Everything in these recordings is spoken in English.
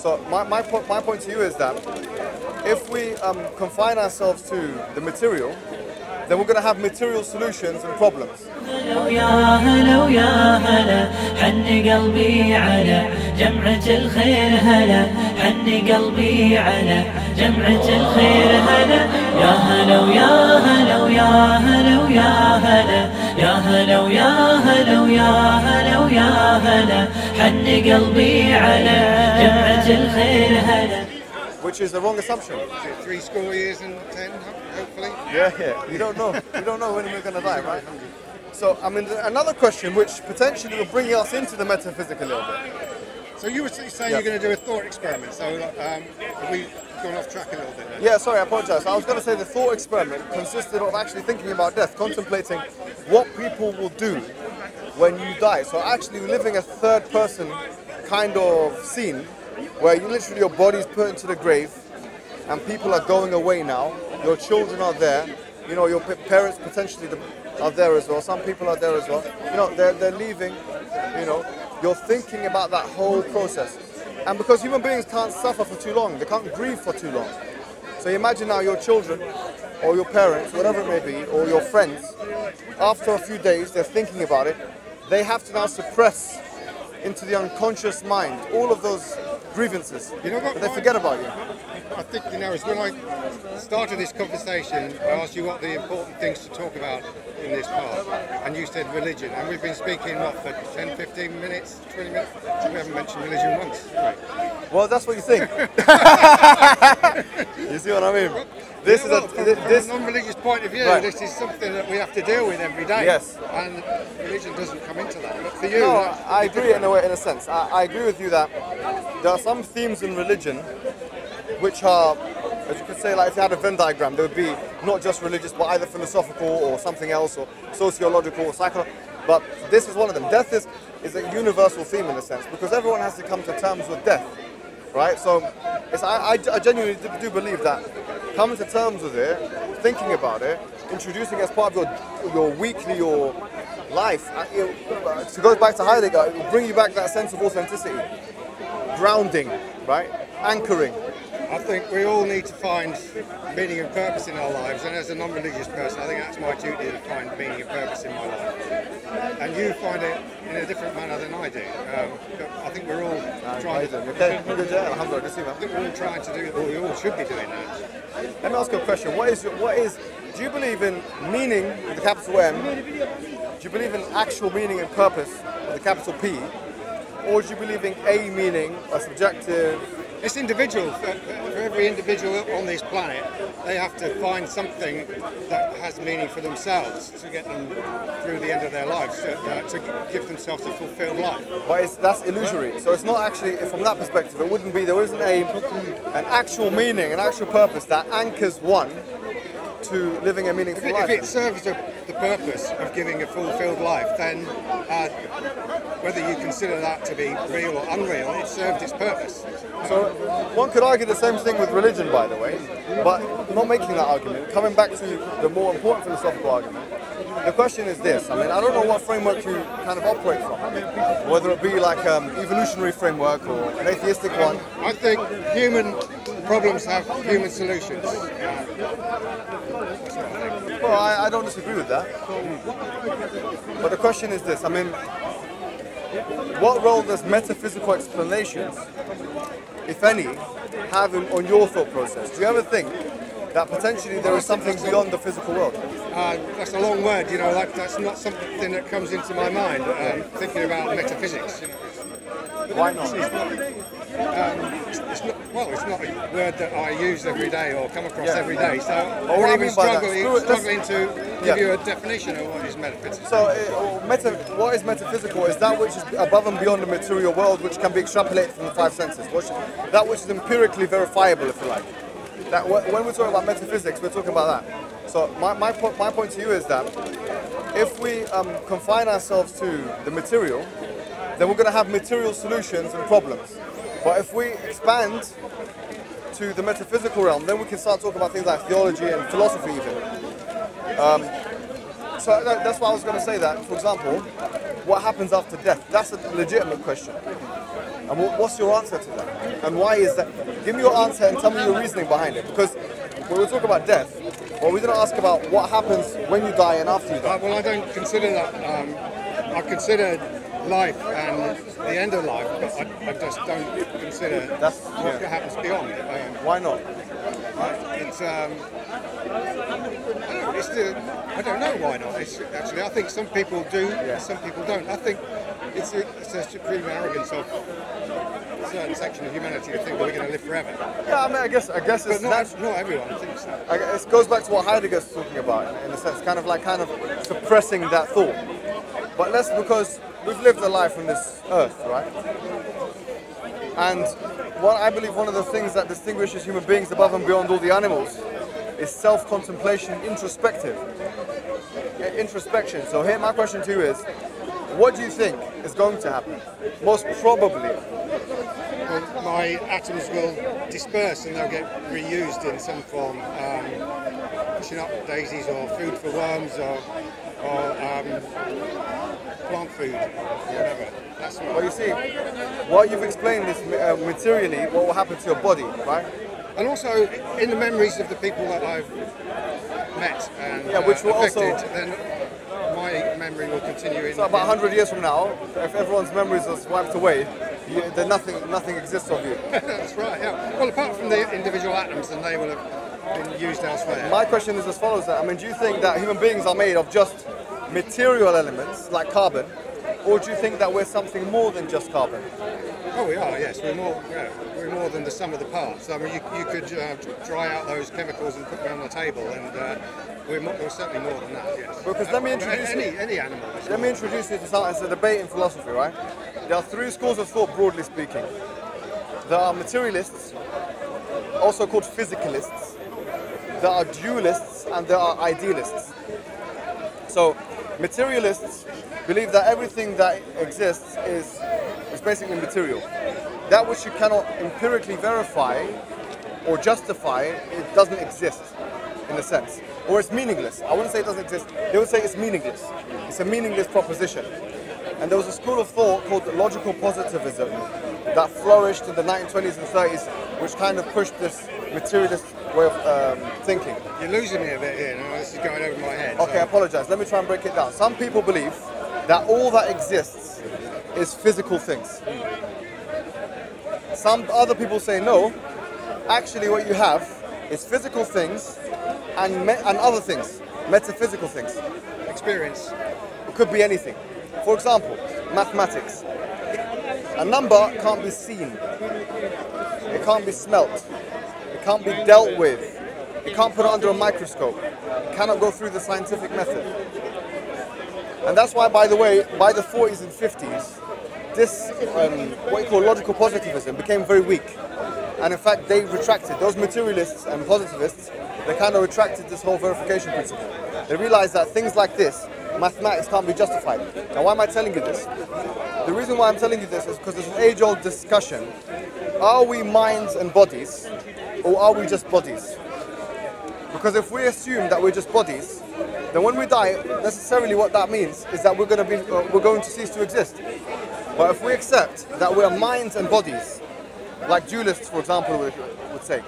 So my point to you is that if we confine ourselves to the material, then we're going to have material solutions and problems. يا هلا ويا هلا حن قلبي على جمعة الخير هلا حن قلبي على جمعة الخير هلا يا هلا ويا هلا ويا هلا ويا هلا يا هلا ويا هلا ويا هلا ويا هلا حن قلبي على جمعة الخير هلا. Which is the wrong assumption. 3 school years and 10, hopefully. Yeah. You don't know. You don't know when we're going to die, right? So, I mean, another question which potentially will bring us into the metaphysical a little bit. So you were saying you're going to do a thought experiment, so we've gone off track a little bit there. Yeah, sorry, I apologize. I was going to say the thought experiment consisted of actually thinking about death, contemplating what people will do when you die. So actually living a third person kind of scene where you literally, your body's put into the grave and people are going away now. Your children are there. You know, your parents potentially are there as well. Some people are there as well. You know, they're leaving. You know, you're thinking about that whole process. And because human beings can't suffer for too long, they can't grieve for too long. So you imagine now your children or your parents, whatever it may be, or your friends, after a few days, they're thinking about it. They have to now suppress into the unconscious mind all of those grievances. You know what? But they forget about you. I think, you know, is when I started this conversation, I asked you what the important things to talk about in this part, and you said religion, and we've been speaking, what, for 10, 15 minutes, 20 minutes? We haven't mentioned religion once, right? Well, that's what you think. You see what I mean? This is from a non-religious point of view, right. This is something that we have to deal with every day. Yes. And religion doesn't come into that. But for you, no, I agree in a sense. I agree with you that there are some themes in religion which are, as you could say, like if you had a Venn diagram, there would be not just religious, but either philosophical or something else, or sociological or psychological. But this is one of them. Death is a universal theme in a sense, because everyone has to come to terms with death, right? So I genuinely do believe that coming to terms with it, thinking about it, introducing it as part of your weekly or life, it goes back to Heidegger, it will bring you back that sense of authenticity, grounding, right? Anchoring. I think we all need to find meaning and purpose in our lives, and as a non-religious person, I think that's my duty to find meaning and purpose in my life. And you find it in a different manner than I do. I think we're all trying to. Okay, good, yeah, alhamdulillah, I think we're all trying to do, or we all should be doing that. Let me ask you a question. Do you believe in meaning with a capital M? Do you believe in actual meaning and purpose with a capital P? Or do you believe in a meaning, a subjective? It's individual. For every individual on this planet, they have to find something that has meaning for themselves to get them through the end of their lives, to give themselves a fulfilled life. But that's illusory. So it's not actually, from that perspective, it wouldn't be, there isn't an actual meaning, an actual purpose that anchors one to living a meaningful life. If it serves the purpose of giving a fulfilled life, then whether you consider that to be real or unreal, it served its purpose. So one could argue the same thing with religion, by the way, but not making that argument. Coming back to the more important philosophical argument, the question is this. I mean, I don't know what framework you kind of operate from, whether it be like evolutionary framework or an atheistic one. I think human problems have human solutions. Well, I don't disagree with that. But the question is this. I mean, what role does metaphysical explanations, if any, have on your thought process? Do you ever think that potentially there is something beyond the physical world? That's a long word, you know, that's not something that comes into my mind, thinking about metaphysics. You know. Why not? It's not a word that I use every day or come across every day, so I'm even struggling to give you a definition of what is metaphysical. So, what is metaphysical is that which is above and beyond the material world, which can be extrapolated from the five senses. That which is empirically verifiable, if you like. That when we're talking about metaphysics, we're talking about that. So my point to you is that if we confine ourselves to the material, then we're going to have material solutions and problems. But if we expand to the metaphysical realm, then we can start talking about things like theology and philosophy even. So that's why I was going to say that, for example, what happens after death? That's a legitimate question. And what's your answer to that? And why is that? Give me your answer and tell me your reasoning behind it. Because when we talk about death, well, we didn't ask about what happens when you die and after you die. Well, I don't consider that. I consider life and the end of life, but I just don't consider what happens beyond. Why not? I don't know why not. Actually, I think some people do, some people don't. I think it's a supreme arrogance of a certain section of humanity to think that we're going to live forever. Yeah, I mean, I guess it's not everyone thinks that. It goes back to what Heidegger's talking about, in a sense, kind of suppressing that thought. But because we've lived a life on this earth, right? And I believe one of the things that distinguishes human beings above and beyond all the animals is self-contemplation, introspection. So here, my question to you is, what do you think is going to happen? Most probably. Well, my atoms will disperse and they'll get reused in some form, pushing up daisies or food for worms or plant food, whatever. That's what. Well, you see, what you've explained is materially what will happen to your body, right? And also in the memories of the people that I've met and which will affected, also, then my memory will continue. So about 100 years from now, if everyone's memories are wiped away, then nothing exists of you. That's right. Yeah. Well, apart from the individual atoms, then they will have been used elsewhere. My question is as follows: I mean, do you think that human beings are made of just material elements like carbon, or do you think that we're something more than just carbon? Oh, we are. Yes, we're more than the sum of the parts. I mean, you could dry out those chemicals and put them on the table, and we're certainly more than that. Yes. Because let me introduce any animal. Let me introduce you to something. It's a debate in philosophy, right? There are three schools of thought, broadly speaking. There are materialists, also called physicalists. There are dualists, and there are idealists. So, materialists believe that everything that exists is basically material. That which you cannot empirically verify or justify, it doesn't exist, in a sense. Or it's meaningless. I wouldn't say it doesn't exist. They would say it's meaningless. It's a meaningless proposition. And there was a school of thought called logical positivism that flourished in the 1920s and 30s, which kind of pushed this materialist way of thinking. You're losing me a bit here. No, this is going over my head. Okay, I apologize. Let me try and break it down. Some people believe that all that exists is physical things. Some other people say no. Actually, what you have is physical things and other things, metaphysical things. Experience. It could be anything. For example, mathematics. A number can't be seen. It can't be smelt. It can't be dealt with. You can't put it under a microscope. It cannot go through the scientific method. And that's why, by the way, by the 40s and 50s, this, what you call logical positivism, became very weak. And in fact, they retracted. Those materialists and positivists, they kind of retracted this whole verification principle. They realized that things like this, mathematics, can't be justified. Now, why am I telling you this? The reason why I'm telling you this is because there's an age-old discussion. Are we minds and bodies, or are we just bodies? Because if we assume that we're just bodies, then when we die, necessarily what that means is that we're going to cease to exist. But if we accept that we are minds and bodies, like dualists, for example, would say,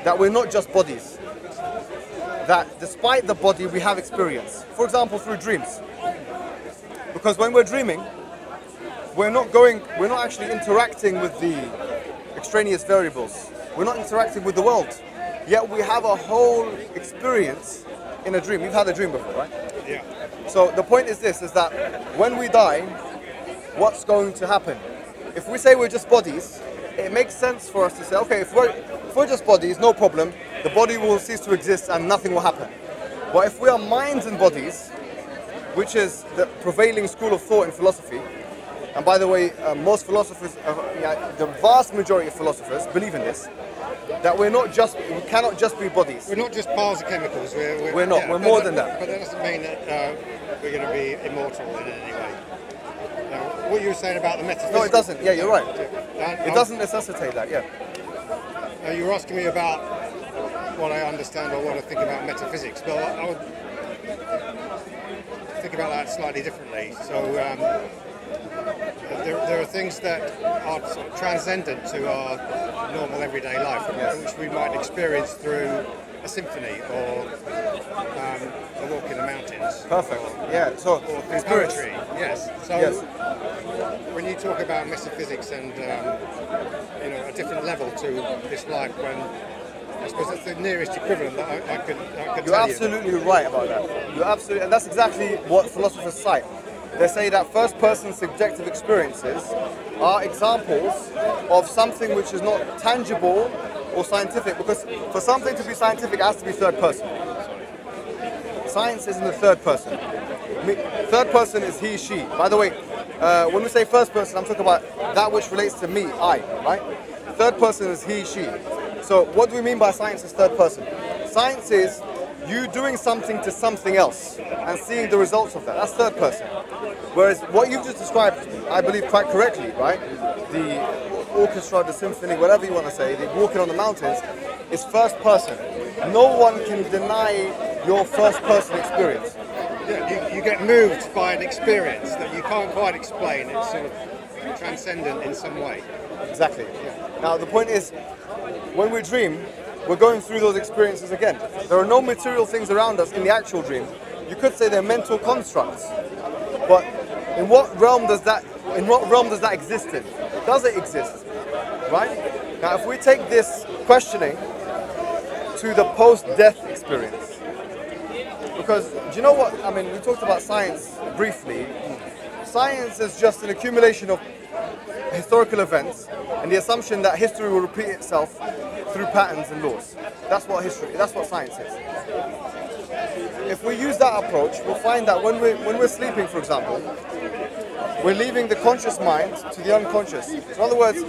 that we're not just bodies, that despite the body we have experience. For example, through dreams. Because when we're dreaming, we're not actually interacting with the extraneous variables. We're not interacting with the world. Yet we have a whole experience in a dream. You've had a dream before, right? Yeah. So the point is this, is that when we die, what's going to happen? If we say we're just bodies, it makes sense for us to say, okay, if we're just bodies, no problem, the body will cease to exist and nothing will happen. But if we are minds and bodies, which is the prevailing school of thought in philosophy, and by the way, most philosophers, the vast majority of philosophers believe in this, that we cannot just be bodies. We're not just piles of chemicals. We're not. We're more than that. But that doesn't mean that we're going to be immortal in any way. What you were saying about the metaphysics. No, it doesn't. Yeah, you're right. It doesn't necessitate that. Yeah. You were asking me about what I understand or what I think about metaphysics. Well, I would think about that slightly differently. So there are things that are sort of transcendent to our normal everyday life, which we might experience through a symphony or a walk in the mountains. Perfect. Yeah. So or through poetry. Yes. So when you talk about metaphysics and a different level to this life, when I suppose that's the nearest equivalent that I could You're tell absolutely right about that. You're absolutely, and that's exactly what philosophers cite. They say that first-person subjective experiences are examples of something which is not tangible or scientific, because for something to be scientific, it has to be third person. Science is in the third person. Third person is he, she. By the way, when we say first person, I'm talking about that which relates to me, I, right? Third person is he, she. So what do we mean by science is third person? Science is you doing something to something else and seeing the results of that. That's third person. Whereas what you've just described, I believe quite correctly, right? The orchestra, the symphony, whatever you want to say, the walking on the mountains, is first person. No one can deny your first person experience. Yeah, you get moved by an experience that you can't quite explain. It's sort of transcendent in some way. Exactly. Yeah. Now the point is, when we dream, we're going through those experiences again. There are no material things around us in the actual dream. You could say they're mental constructs. But in what realm does that exist in? Does it exist? Right? Now if we take this questioning to the post-death experience, because do you know what? I mean, we talked about science briefly. Science is just an accumulation of historical events and the assumption that history will repeat itself through patterns and laws. That's what science is. If we use that approach, we'll find that when we're sleeping, for example, we're leaving the conscious mind to the unconscious. So in other words,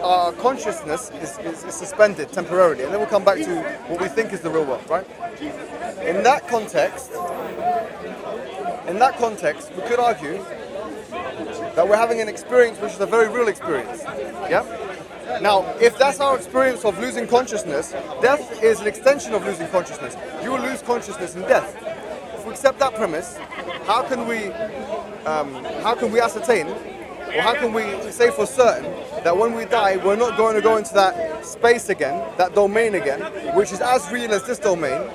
our consciousness is suspended temporarily, and then we'll come back to what we think is the real world, right? In that context, we could argue that we're having an experience which is a very real experience. Yeah? Now, if that's our experience of losing consciousness, death is an extension of losing consciousness. You will lose consciousness in death. If we accept that premise, how can we ascertain, or how can we say for certain that when we die, we're not going to go into that space again, that domain again, which is as real as this domain,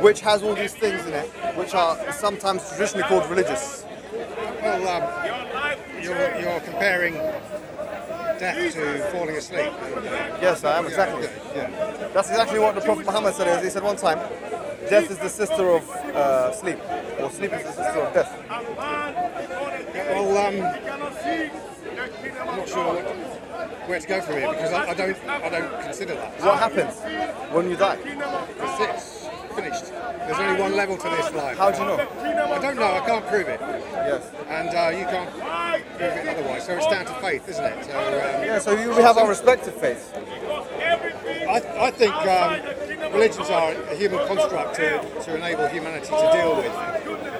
which has all these things in it, which are sometimes traditionally called religious? Well, you're comparing death to falling asleep. Yes, I am, exactly. Yeah. That's exactly what the Prophet Muhammad said. He said one time, death is the sister of sleep, or sleep is the sister of death. Well, I'm not sure where to go from here, because I don't consider that. What happens when you die? It's finished. There's only one level to this life. How do you know? I don't know. I can't prove it. Yes. And you can't prove it otherwise. So it's down to faith, isn't it? So, so we have our respective faiths. I think religions are a human construct to enable humanity to deal with.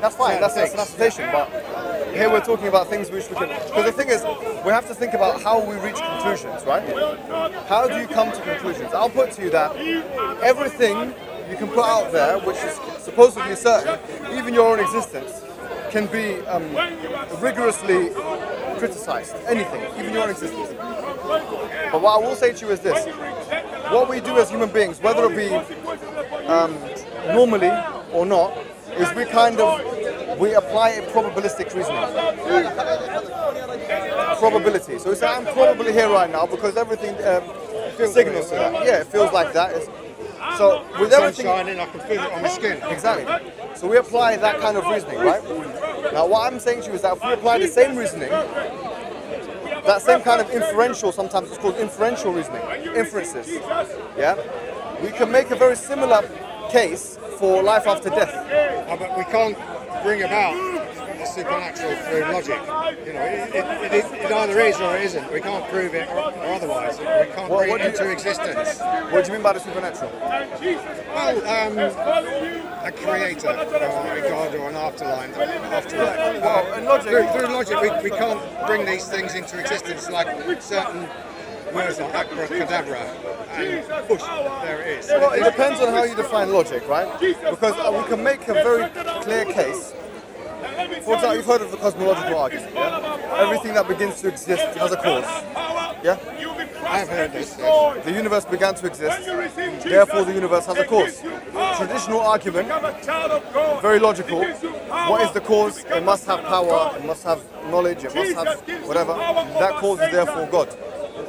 That's fine. That's an assertion, but here we're talking about things which we can. Because the thing is, we have to think about how we reach conclusions, right? How do you come to conclusions? I'll put to you that everything you can put out there, which is supposedly certain, even your own existence, can be rigorously criticized. Anything, even your own existence. But what I will say to you is this: what we do as human beings, whether it be normally or not, is we apply a probabilistic reasoning. Probability. So we say, I'm probably here right now because everything signals to that. Yeah, it feels like that. So with everything shining, I can feel it on my skin. Exactly. So we apply that kind of reasoning, right? Now what I'm saying to you is that if we apply the same reasoning, that same kind of inferential, sometimes it's called inferential reasoning, inferences, yeah, we can make a very similar case for life after death. But we can't bring about the supernatural through logic. You know, it either is or it isn't. We can't prove it or otherwise. We can't bring it into existence. What do you mean by the supernatural? Well, a creator, or a god, or an afterlife. Well, in logic, through logic, we can't bring these things into existence like certain words like abracadabra, and push, there it is. Well, it depends on how you define logic, right? Because we can make a very clear case. For example, you've heard of the cosmological argument, yeah? everything that begins to exist has a cause. Yeah? I've heard this. Yes. The universe began to exist, therefore the universe has a cause. Traditional argument, very logical. What is the cause? It must have power, it must have knowledge, it must have whatever. That cause is therefore God.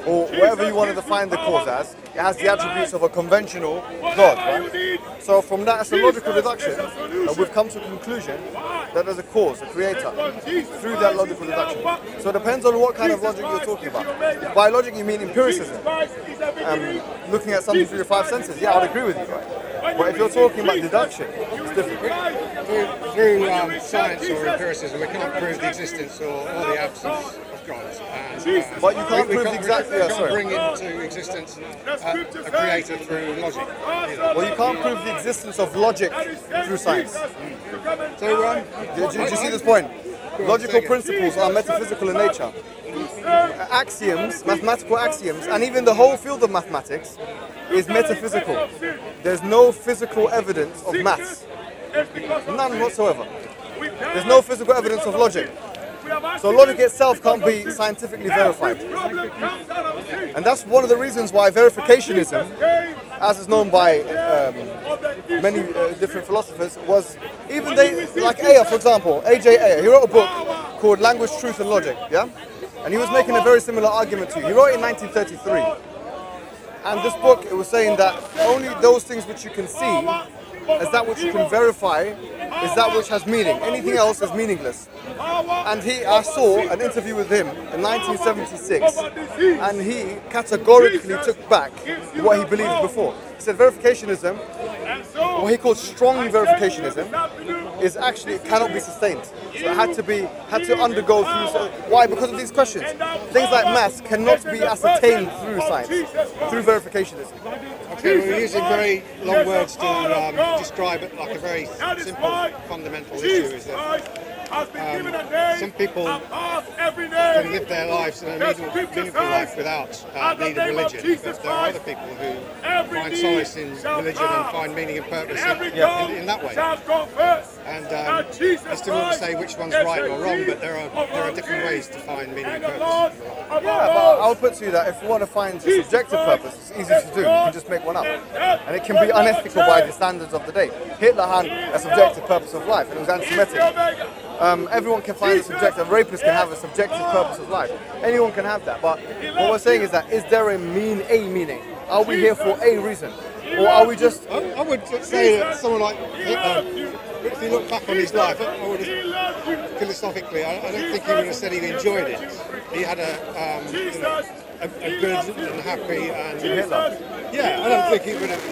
Or whatever you want to define the cause as, it has the attributes of a conventional God, right? So from that, it's a logical deduction, and we've come to a conclusion that there's a cause, a creator, through that logical deduction. So it depends on what kind of logic you're talking about. If by logic you mean empiricism, looking at something through your five senses, yeah, I'd agree with you, right? But if you're talking about deduction, it's different. Through science or empiricism, we can't prove the existence or the absence of God. But you can't prove exactly. We can't bring into existence a creator through logic. Well, you can't prove the existence of logic through science. So, do you see this point? Logical principles are metaphysical in nature. Axioms, mathematical axioms, and even the whole field of mathematics is metaphysical. There's no physical evidence of maths. None whatsoever. There's no physical evidence of logic. So logic itself can't be scientifically verified. And that's one of the reasons why verificationism, as is known by many different philosophers, was even like Ayer, for example, A.J. Ayer, he wrote a book called Language, Truth and Logic, yeah? And he was making a very similar argument to you. He wrote it in 1933. And this book, it was saying that only those things which you can see as that which you can verify is that which has meaning. Anything else is meaningless. And I saw an interview with him in 1976, and he categorically took back what he believed before. He said verificationism, what he called strong verificationism, is actually, it cannot be sustained. So it had to undergo through, why? Because of these questions. Things like maths cannot be ascertained through science, through verificationism. Okay, we're using very long words to describe it like a very simple, fundamental issue. Is that some people can live their lives in a meaningful life without need of religion, but there are other people who find solace in religion and find meaning and purpose in that way. And I still want to say which one's right or wrong, but there are different ways to find meaning and purpose. Yeah, but I'll put to you that if you want to find a subjective purpose, it's easy to do. You can just make one up. And it can be unethical by the standards of the day. Hitler had a subjective purpose of life, and it was anti-Semitic. Everyone can find a subjective, a rapist can have a subjective purpose of life. Anyone can have that. But what we're saying is that, is there a meaning? Are we here for a reason? Or are we just... I would say that someone like Hitler, if you look back on his life, philosophically, I don't think he would have said he enjoyed it. He had a good and happy and Hitler. Yeah, I don't think he would have.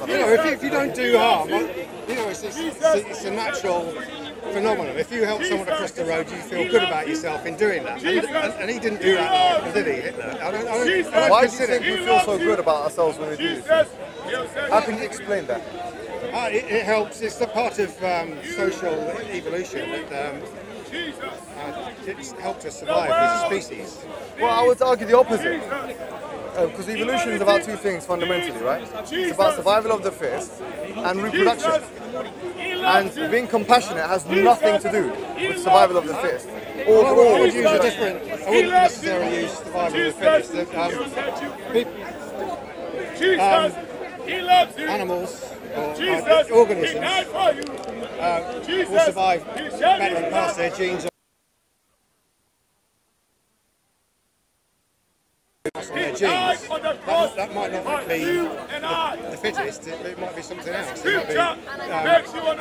You know, if you don't do harm, you know, it's a natural phenomenon. If you help someone across the road, you feel good about yourself in doing that. And he didn't do that, did he, Hitler? I don't Why do you think we feel so good about ourselves when we do this? How can you explain that? It helps. It's a part of social evolution. It's helped us survive as a species. Well, I would argue the opposite. Because evolution is about two things fundamentally, right? It's about survival of the fittest and reproduction. And being compassionate has nothing to do with survival of the fittest. I would use a different. I wouldn't necessarily use survival of the fittest. Animals or organisms will survive better and pass their genes on their genes. That might not be the fittest, it might be something else. It might be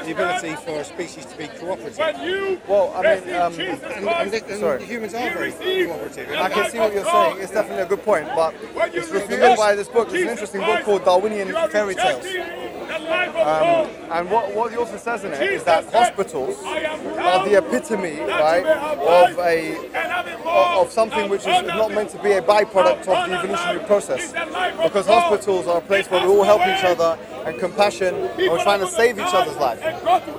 the ability for a species to be cooperative. Well, I mean, and humans are very cooperative. I can see what you're saying. It's definitely a good point, but it's refuted by this book. It's an interesting book called Darwinian Fairy Tales. And what the author says in it is that hospitals are the epitome, right, of something which is not meant to be a byproduct of the evolutionary process. Because hospitals are a place where we all help each other and compassion, and we're trying to save each other's life.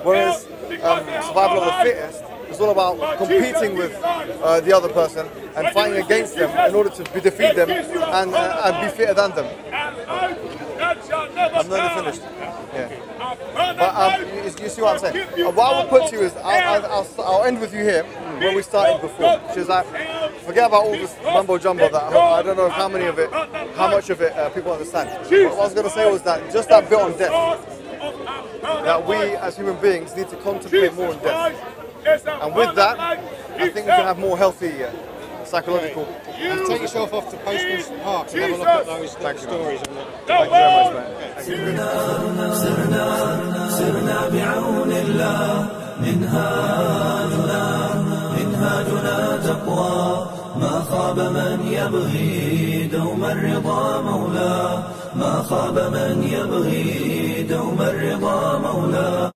Whereas survival of the fittest is all about competing with the other person and fighting against them in order to defeat them and be fitter than them. I'm nearly finished. Yeah. But you see what I'm saying? What I will put to you is, I'll end with you here. where we started before, which is like, forget about all this mumbo jumbo that I don't know how much of it people understand. But what I was going to say was that just that bit on death, that we as human beings need to contemplate more on death. And with that, I think we can have more healthy psychological. And take yourself off to Postman's Park and have a look at those stories. Thank you very much, man. Thank you. سرنا بعون الله منهاجنا تقوى ما خاب من يبغي دوم الرضا مولاه ما خاب من يبغي دوم الرضا مولاه